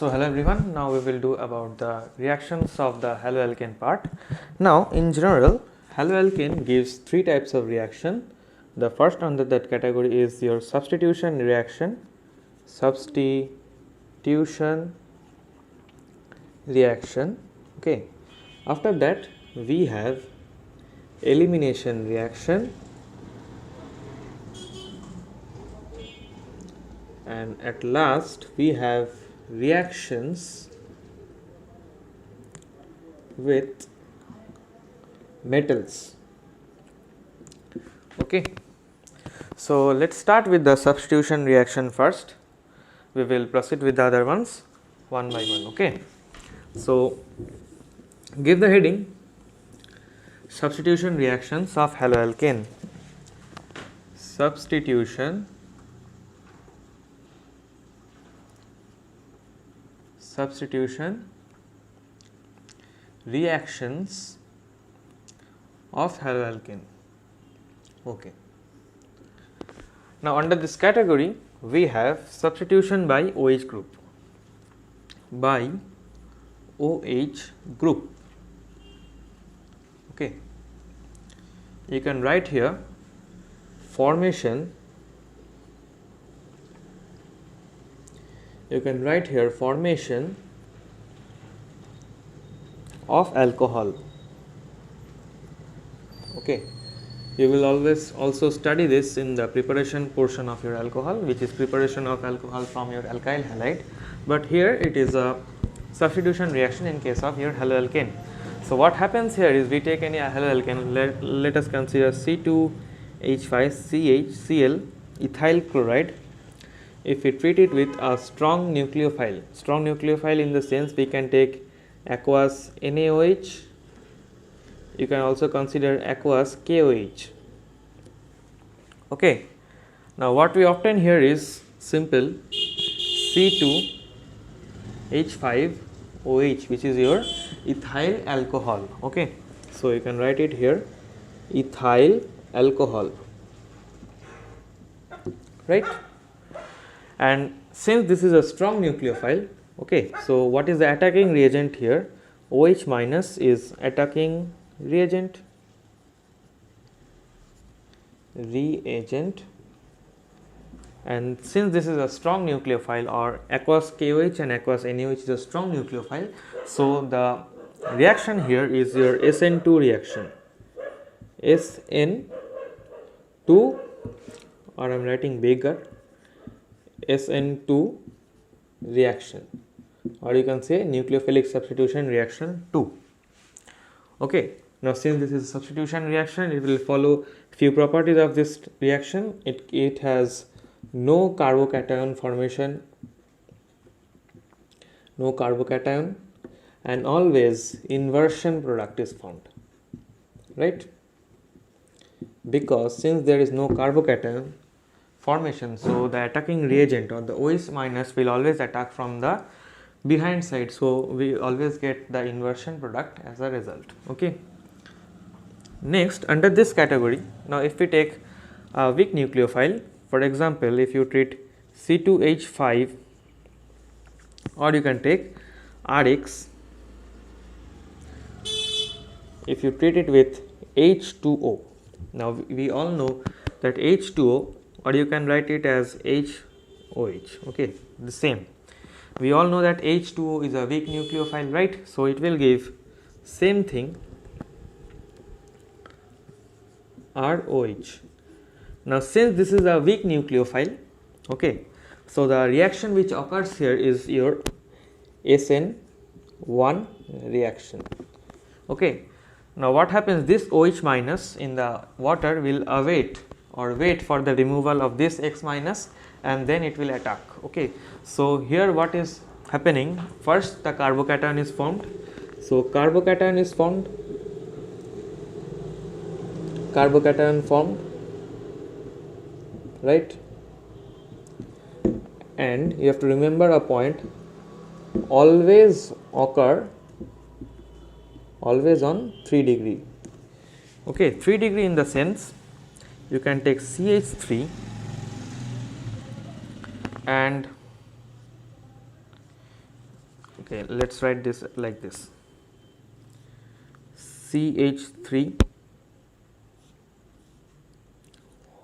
So hello everyone, now we will do about the reactions of the haloalkane part. Now in general, haloalkane gives three types of reaction. The first under that category is your substitution reaction. Okay. After that we have elimination reaction, and at last we have reactions with metals. Okay, so let's start with the substitution reaction first. We will proceed with the other ones one by one. Okay, so give the heading substitution reactions of haloalkane. Substitution reactions of haloalkane. Okay. Now under this category we have substitution by OH group. Okay. You can write here formation. Of alcohol. Okay, you will always also study this in the preparation portion of your alcohol, which is preparation of alcohol from your alkyl halide, but here it is a substitution reaction in case of your haloalkane. So what happens here is we take any haloalkane, let us consider C2H5CHCl ethyl chloride. If we treat it with a strong nucleophile in the sense we can take aqueous NaOH, you can also consider aqueous KOH. Okay, now what we obtain here is simple C2H5OH, which is your ethyl alcohol. Okay, so you can write it here, ethyl alcohol, right? And since this is a strong nucleophile, okay, so what is the attacking reagent here? OH minus is attacking reagent, and since this is a strong nucleophile, or aqueous KOH and aqueous NaOH is a strong nucleophile, so the reaction here is your SN2 reaction. SN2, or I am writing bigger, SN2 reaction, or you can say nucleophilic substitution reaction 2. Okay, now since this is a substitution reaction, it will follow few properties of this reaction. It has no carbocation formation, and always inversion product is formed, right? Because since there is no carbocation formation, so the attacking reagent or the OH minus will always attack from the behind side, so we always get the inversion product as a result. Okay, next under this category, now if we take a weak nucleophile, for example if you treat C2H5, or you can take RX, if you treat it with H2O. Now we all know that H2O, or you can write it as HOH. Okay, the same. We all know that H2O is a weak nucleophile, right? So it will give same thing, ROH. Now since this is a weak nucleophile, okay, so the reaction which occurs here is your SN1 reaction. Okay, now what happens, this OH minus in the water will wait for the removal of this X minus, and then it will attack. Okay, so here what is happening, first the carbocation is formed. So carbocation formed, right? And you have to remember a point, always occur on 3 degree. Okay, 3 degree in the sense you can take CH3 and Okay, let's write this like this: CH3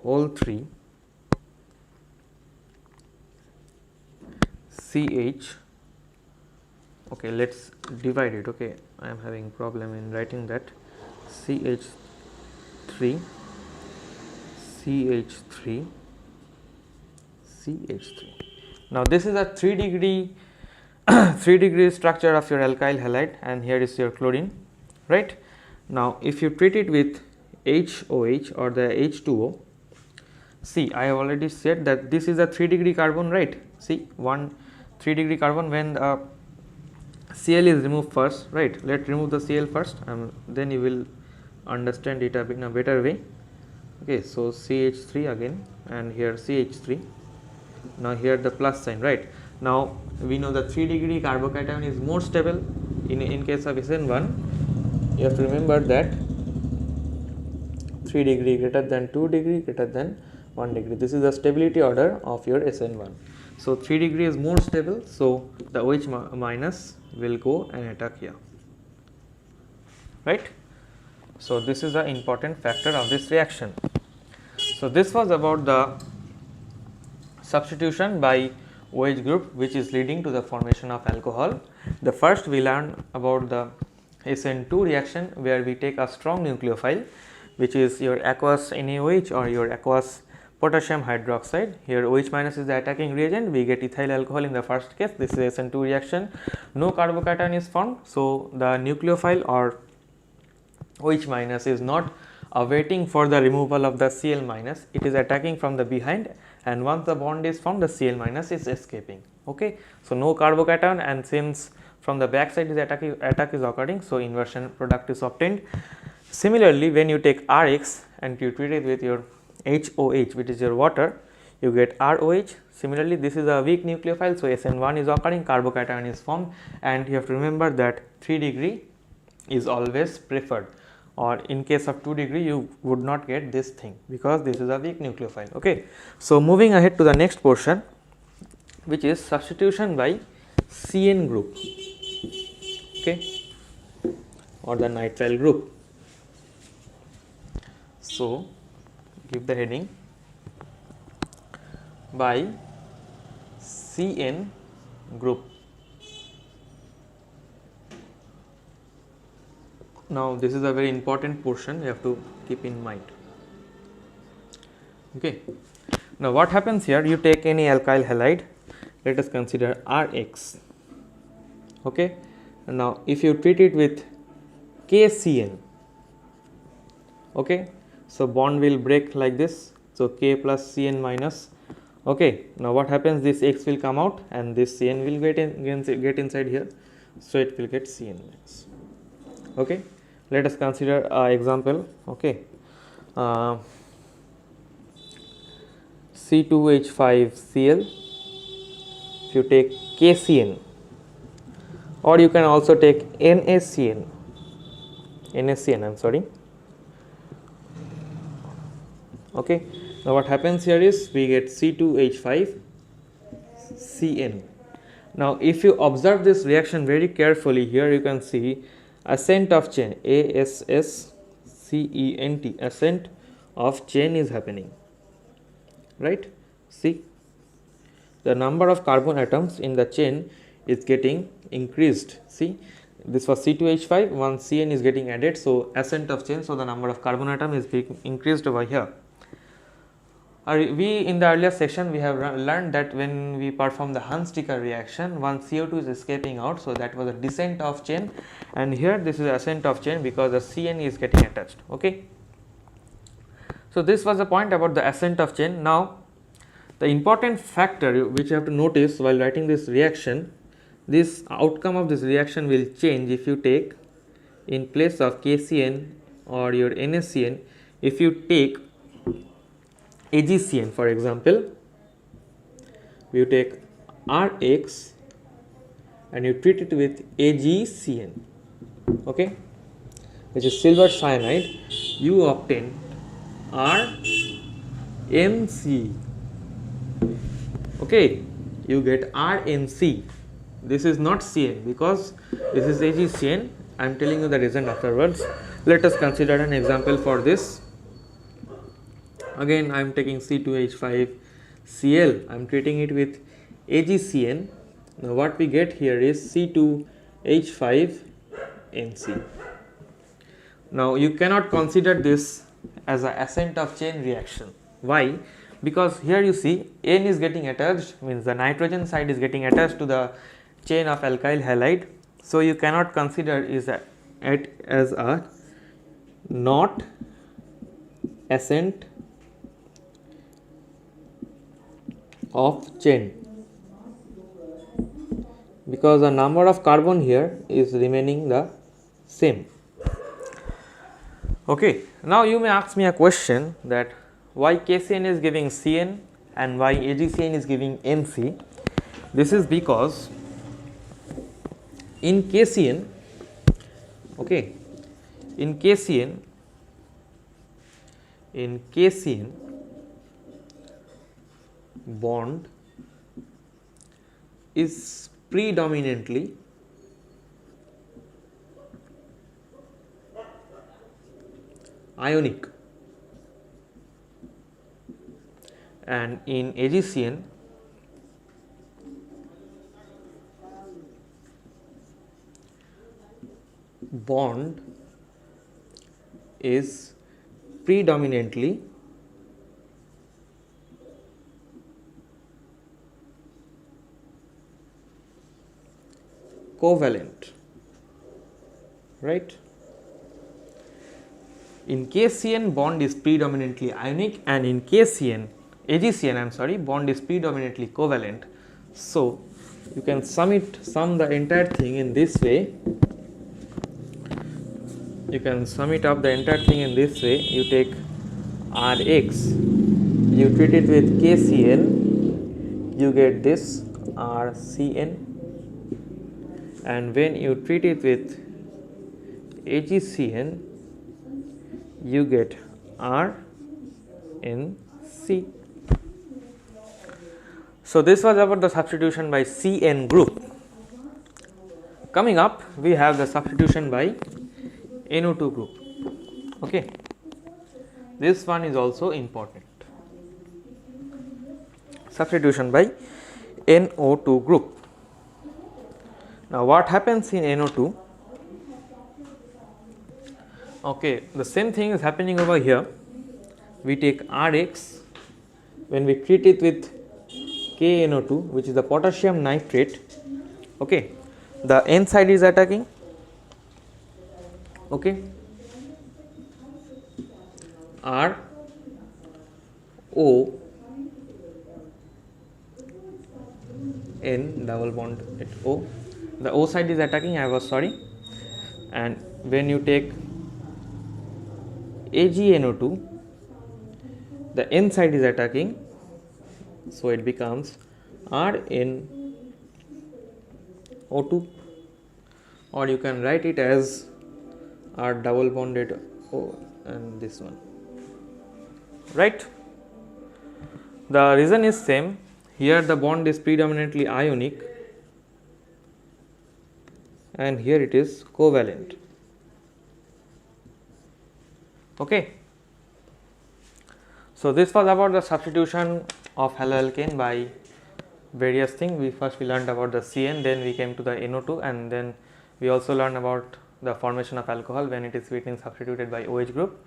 whole 3 CH. Okay, let's divide it. Okay, I am having problem in writing that. CH3 CH3 CH3. Now this is a 3 degree 3 degree structure of your alkyl halide, and here is your chlorine, right? Now if you treat it with HOH or the H2O, see, I have already said that this is a 3 degree carbon, right? See, 3 degree carbon. When the Cl is removed first, right? Let's remove the Cl first, then you will understand it in a better way. Okay, so CH3 again, and here CH3. Now here the plus sign, right? Now we know the 3 degree carbocation is more stable. In case of SN1, you have to remember that 3 degree greater than 2 degree greater than 1 degree. This is the stability order of your SN1. So 3 degree is more stable, so the OH minus will go and attack here, right? So this is the important factor of this reaction. So this was about the substitution by OH group, which is leading to the formation of alcohol. The first we learned about the SN2 reaction, where we take a strong nucleophile, which is your aqueous NaOH or your aqueous potassium hydroxide. Here OH minus is the attacking reagent, we get ethyl alcohol in the first case. This is SN2 reaction, no carbocation is formed, so the nucleophile or OH minus is not awaiting for the removal of the Cl minus, it is attacking from the behind, and once the bond is formed, the Cl minus is escaping. Okay, so no carbocation, and since from the back side is attack is occurring, so inversion product is obtained. Similarly, when you take Rx and you treat it with your HOH, which is your water, you get ROH. Similarly, this is a weak nucleophile, so SN1 is occurring, carbocation is formed, and you have to remember that 3 degree is always preferred, or in case of 2 degree you would not get this thing because this is a weak nucleophile. Okay, so moving ahead to the next portion, which is substitution by CN group, okay, or the nitrile group. So give the heading by CN group. Now this is a very important portion you have to keep in mind. Okay, now what happens here, you take any alkyl halide, let us consider Rx. Okay, now if you treat it with KCN, okay, so bond will break like this, so K plus Cn minus. Okay, now what happens, this X will come out and this Cn will get inside here, so it will get Cn minus. Okay, let us consider example. Okay, C2H5Cl, if you take KCN, or you can also take NaCN, I'm sorry. Okay, now what happens here is we get C2H5Cn. Now if you observe this reaction very carefully, here you can see ascent of chain, ASSCENT, ascent of chain is happening, right? See, the number of carbon atoms in the chain is getting increased. See, this was C2H5, one Cn is getting added, so ascent of chain, so the number of carbon atom is being increased over here. We in the earlier section we have learned that when we perform the Hunts-Dicker reaction, one CO2 is escaping out, so that was a descent of chain, and here this is ascent of chain because the Cn is getting attached. Okay, so this was the point about the ascent of chain. Now the important factor which you have to notice while writing this reaction, this outcome of this reaction will change if you take in place of KCN or your NaCN, if you take AgCN, for example, you take Rx and you treat it with AgCN, okay, which is silver cyanide, you obtain RMC. Okay, you get RMC. This is not CN because this is AgCN. I am telling you the reason afterwards. Let us consider an example for this. Again I am taking C2H5Cl. I am treating it with AgCN. Now what we get here is C2H5NC. Now you cannot consider this as an ascent of chain reaction. Why? Because here you see N is getting attached, means the nitrogen side is getting attached to the chain of alkyl halide. So you cannot consider it as a not ascent of chain, because the number of carbon here is remaining the same. Okay, now you may ask me a question that why KCN is giving CN and why AgCN is giving NC. This is because in KCN, okay, in KCN bond is predominantly ionic, and in AgCN bond is predominantly covalent, right? In KCN bond is predominantly ionic, and in AgCN bond is predominantly covalent. So you can sum the entire thing in this way. You can sum it up the entire thing in this way. You take Rx, you treat it with KCN, you get this RCN, and when you treat it with AgCN, you get RNC. So this was about the substitution by CN group. Coming up, we have the substitution by NO2 group. Okay, this one is also important. Substitution by NO2 group. Now what happens in NO2? Okay, the same thing is happening over here. We take Rx, when we treat it with KNO2, which is the potassium nitrate. Okay, the N side is attacking. Okay, R O N double bond at O. The O side is attacking, I was sorry. And when you take AgNO2, the N side is attacking, so it becomes RnO2, or you can write it as R double bonded O and this one, right? The reason is same. Here the bond is predominantly ionic and here it is covalent. Okay. So this was about the substitution of haloalkane by various things. We learned about the CN, then we came to the NO2, and then we also learned about the formation of alcohol when it is getting substituted by OH group.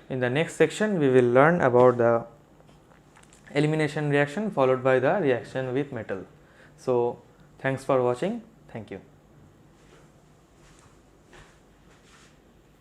In the next section, we will learn about the elimination reaction followed by the reaction with metal. So thanks for watching. Thank you.